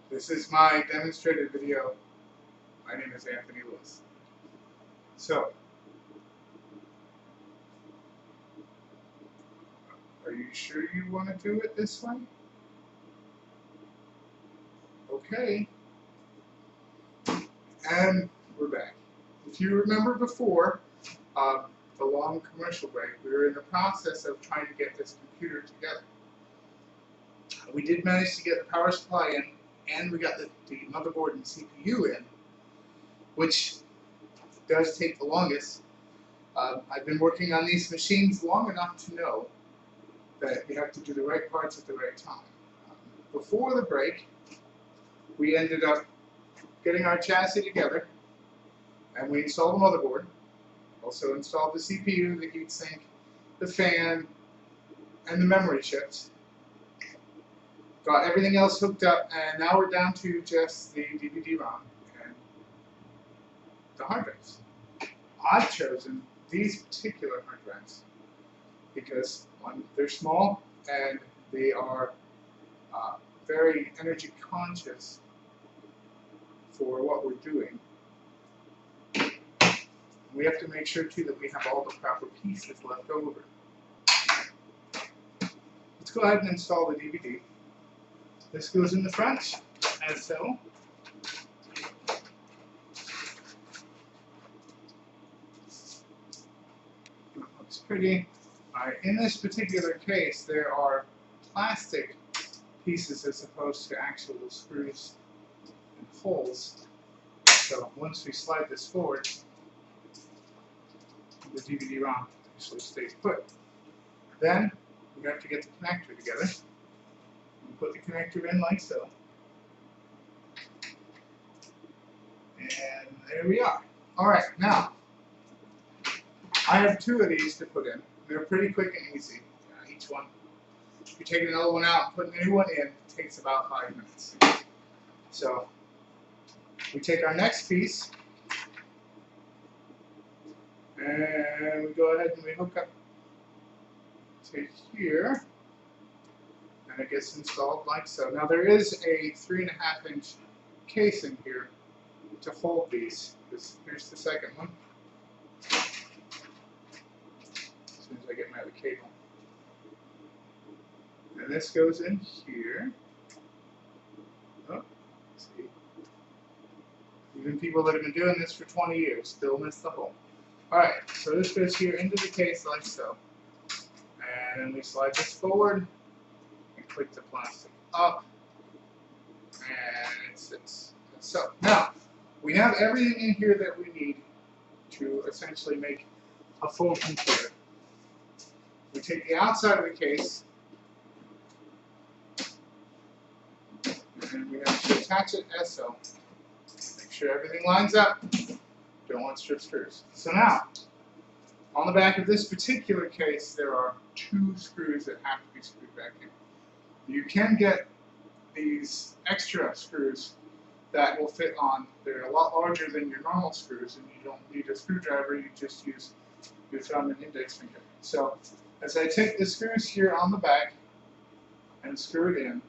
This is my demonstrated video. My name is Anthony Lewis. So, are you sure you want to do it this way? Okay. And we're back. If you remember before, the long commercial break, we were in the process of trying to get this computer together. We did manage to get the power supply in, and we got the motherboard and CPU in, which does take the longest. I've been working on these machines long enough to know that you have to do the right parts at the right time. Before the break, we ended up getting our chassis together, and we installed the motherboard, also installed the CPU, the heatsink, the fan, and the memory chips. Got everything else hooked up, and now we're down to just the DVD-ROM and the hard drives. I've chosen these particular hard drives because, one, they're small and they are very energy conscious for what we're doing. We have to make sure too that we have all the proper pieces left over. Let's go ahead and install the DVD. This goes in the front, as so. Looks pretty. Alright, in this particular case, there are plastic pieces as opposed to actual screws and holes. So once we slide this forward, the DVD-ROM actually stays put. Then we have to get the connector together. We put the connector in like so. And there we are. Alright, now, I have two of these to put in. They're pretty quick and easy, each one. If you take another one out and put a new one in, it takes about 5 minutes. So, we take our next piece, and we go ahead and we hook up to here, and it gets installed like so. Now there is a 3.5-inch case in here to hold these. Here's the second one. As soon as I get my other cable. And this goes in here. Oh, see. Even people that have been doing this for 20 years still miss the hole. Alright, so this goes here into the case like so. And then we slide this forward and click the plastic up. And it sits. So, now, we have everything in here that we need to essentially make a full computer. We take the outside of the case, and we have to attach it as so. Make sure everything lines up. Don't want strip screws. So now, on the back of this particular case, there are 2 screws that have to be screwed back in. You can get these extra screws that will fit on. They're a lot larger than your normal screws, and you don't need a screwdriver. You just use your thumb and index finger. So, as I take the screws here on the back and screw it in,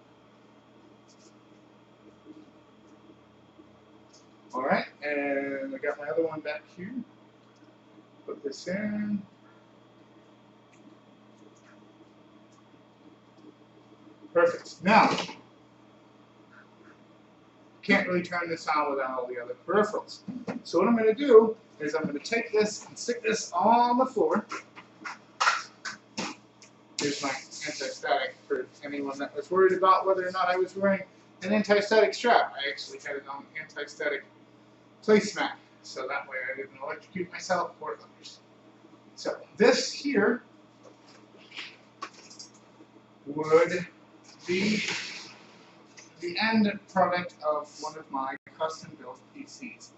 alright, and I got my other one back here. Put this in. Perfect. Now, can't really turn this on without all the other peripherals. So what I'm going to do is I'm going to take this and stick this on the floor. Here's my anti-static for anyone that was worried about whether or not I was wearing an anti-static strap. I actually had it on anti-static placemat, so that way I didn't electrocute myself or others. So this here would be the end product of one of my custom-built PCs.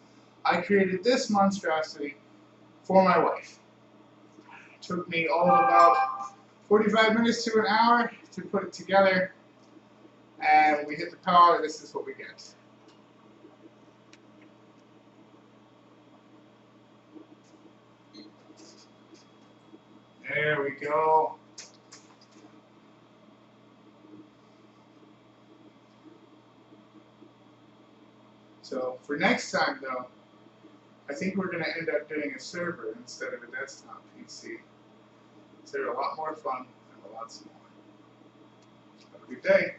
I created this monstrosity for my wife. It took me all of about 45 minutes to an hour to put it together, and when we hit the power, this is what we get. There we go. So for next time though, I think we're going to end up doing a server instead of a desktop PC. So they're a lot more fun and a lot smaller. Have a good day.